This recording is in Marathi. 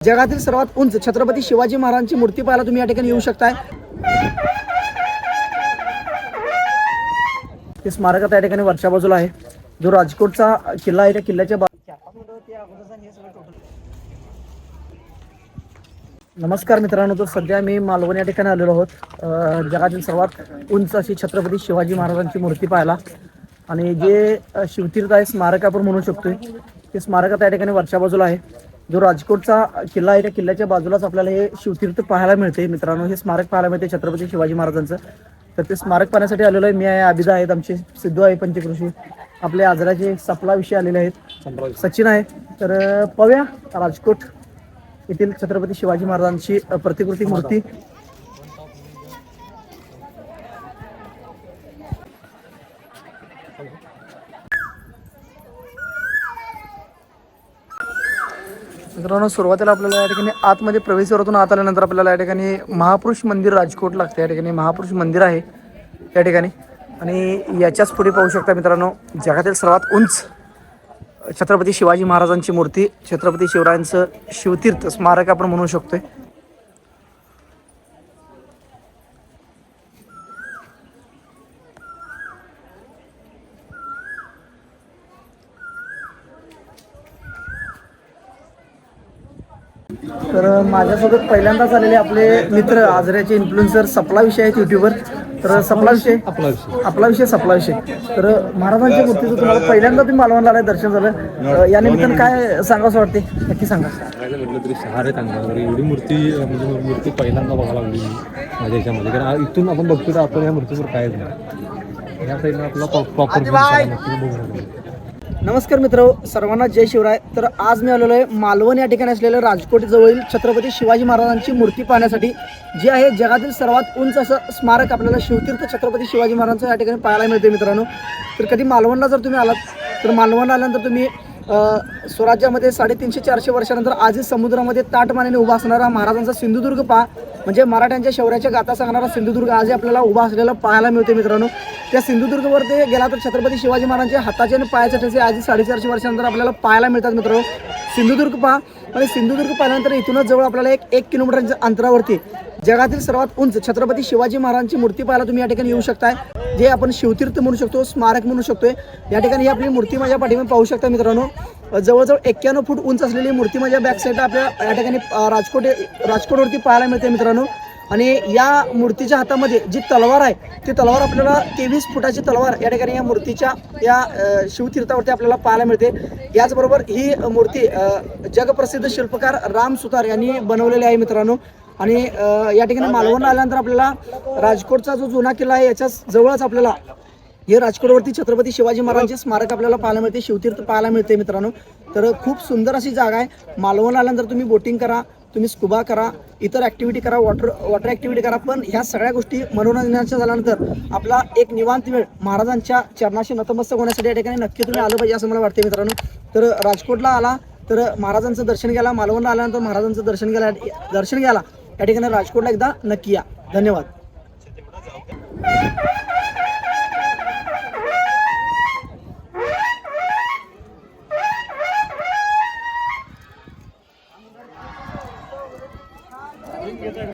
जगातील सर्वात उंच छत्रपती शिवाजी महाराजांची मूर्ती पाहायला तुम्ही या ठिकाणी येऊ शकताय। हे स्मारक त्या ठिकाणी वरच्या बाजूला आहे, जो राजकोटचा किल्ला आहे त्या किल्ल्याच्या नमस्कार मित्रांनो, तो सध्या मी मालवण या ठिकाणी आलेलो आहोत। जगातील सर्वात उंच अशी छत्रपती शिवाजी महाराजांची मूर्ती पाहायला, आणि जे शिवतीर्थ आहे स्मारक आपण म्हणू शकतोय, ते स्मारक त्या ठिकाणी वरच्या बाजूला आहे, जो राजकोटचा किल्ला आहे त्या किल्ल्याच्या बाजूलाच आपल्याला हे शिवतीर्थ पाहायला मिळते। मित्रांनो, हे स्मारक पाहायला मिळते छत्रपती शिवाजी महाराजांचं। तर ते स्मारक पाहण्यासाठी आलेलो आहे। मी आहे, अभिदा आहेत, आमचे सिद्धू आहे, पंचकृषी आपले आजराचे सपला विषय आलेले आहेत, सचिन आहे। तर पाहूया राजकोट येथील छत्रपती शिवाजी महाराजांची प्रतिकृती मूर्ती। मित्रांनो, सुरुवातीला आपल्याला या ठिकाणी आतमध्ये प्रवेशद्वारातून आत आल्यानंतर आपल्याला या ठिकाणी महापुरुष मंदिर राजकोट लागते। या ठिकाणी महापुरुष मंदिर आहे या ठिकाणी, आणि याच्याच पुढे पाहू शकता मित्रांनो, जगातील सर्वात उंच छत्रपती शिवाजी महाराजांची मूर्ती, छत्रपती शिवरायांचं शिवतीर्थ स्मारक आपण म्हणू शकतोय। तर माझ्यासोबत पहिल्यांदाच आलेले आपले मित्र आजऱ्याचे इन्फ्लुएन्सर सपला विषय आहेत यूट्यूबर। तर सपला विषय सपला विषय तर महाराजांच्या मूर्तीचं तुम्हाला पहिल्यांदा तुम्ही मालवणला आलाय, दर्शन झालं, या निमित्तानं काय सांगावं वाटते, नक्की सांगा। म्हटलं तरी शहर आहे, एवढी मूर्ती म्हणजे मूर्ती पहिल्यांदा बघायला लागली माझ्या ह्याच्यामध्ये, कारण इथून आपण बघतो तर आपण या मूर्तीवर कायच नाही, या साईडला आपला प्रॉपर। नमस्कार मित्र, सर्वांना जय शिवराय। तर आज मी आलेलो आहे मालवण या ठिकाणी असलेलं राजकोट जवळील छत्रपती शिवाजी महाराजांची मूर्ती पाहण्यासाठी, जे आहे जगातील सर्वात उंच असं स्मारक आपल्याला शिवतीर्थ छत्रपती शिवाजी महाराजांचं या ठिकाणी पाहायला मिळते। मित्रांनो, तर कधी मालवणला जर तुम्ही आलात तर मालवणला आल्यानंतर तुम्ही स्वराज्यामध्ये 350-400 वर्षानंतर आजही समुद्रामध्ये ताटमानेने उभा असणारा महाराजांचा सिंधुदुर्ग पहा, म्हणजे मराठ्यांच्या शौर्याच्या गाथा सांगणारा सिंधुदुर्ग आजही आपल्याला उभा असलेला पाहायला मिळते। मित्रांनो, त्या सिंधुदुर्गवर ते गेला तर छत्रपती शिवाजी महाराजांच्या हाताचे आणि पायाचे ठसे आजही 450 वर्षानंतर आपल्याला पाहायला मिळतात। मित्रांनो, सिंधुदुर्ग पहा, आणि सिंधुदुर्ग पाहिल्यानंतर इथूनच जवळ आपल्याला एक किलोमीटरच्या अंतरावरती जगातील सर्वात उंच छत्रपती शिवाजी महाराजांची मूर्ती पाहायला तुम्ही या ठिकाणी येऊ शकताय, जे आपण शिवतीर्थ म्हणू शकतो, स्मारक म्हणू शकतोय। या ठिकाणी ही आपली मूर्ती माझ्या पाठीमागे पाहू शकता मित्रांनो, जवळजवळ 91 फूट उंच असलेली मूर्ती माझ्या बॅक साईडला आपल्या या ठिकाणी राजकोटवरती पाहायला मिळते मित्रांनो। आणि या मूर्तीच्या हातामध्ये जी तलवार आहे, ती तलवार आपल्याला 23 फुटाची तलवार या ठिकाणी या मूर्तीच्या या शिवतीर्थावरती आपल्याला पाहायला मिळते। याचबरोबर ही मूर्ती जगप्रसिद्ध शिल्पकार राम सुतार यांनी बनवलेली आहे मित्रांनो। आणि या ठिकाणी मालवण आल्यानंतर आपल्याला राजकोटचा जो जुना किल्ला आहे याच्या जवळच आपल्याला हे राजकोटवरती छत्रपती शिवाजी महाराजांचे स्मारक आपल्याला पाहायला मिळते, शिवतीर्थ पाहायला मिळते मित्रांनो। तर खूप सुंदर अशी जागा आहे। मालवण आल्यानंतर तुम्ही बोटिंग करा, तुम्ही स्कुबा करा, इतर ॲक्टिव्हिटी करा, वॉटर ॲक्टिव्हिटी करा, पण ह्या सगळ्या गोष्टी मनोरंजनाच्या झाल्यानंतर आपला एक निवांत वेळ महाराजांच्या चरणाशी नतमस्तक होण्यासाठी या ठिकाणी नक्की तुम्ही आलं पाहिजे असं मला वाटते मित्रांनो। तर राजकोटला आला तर महाराजांचं दर्शन घ्यायला, मालवणला आल्यानंतर महाराजांचं दर्शन घ्यायला या ठिकाणी राजकोटला एकदा नक्की या। धन्यवाद।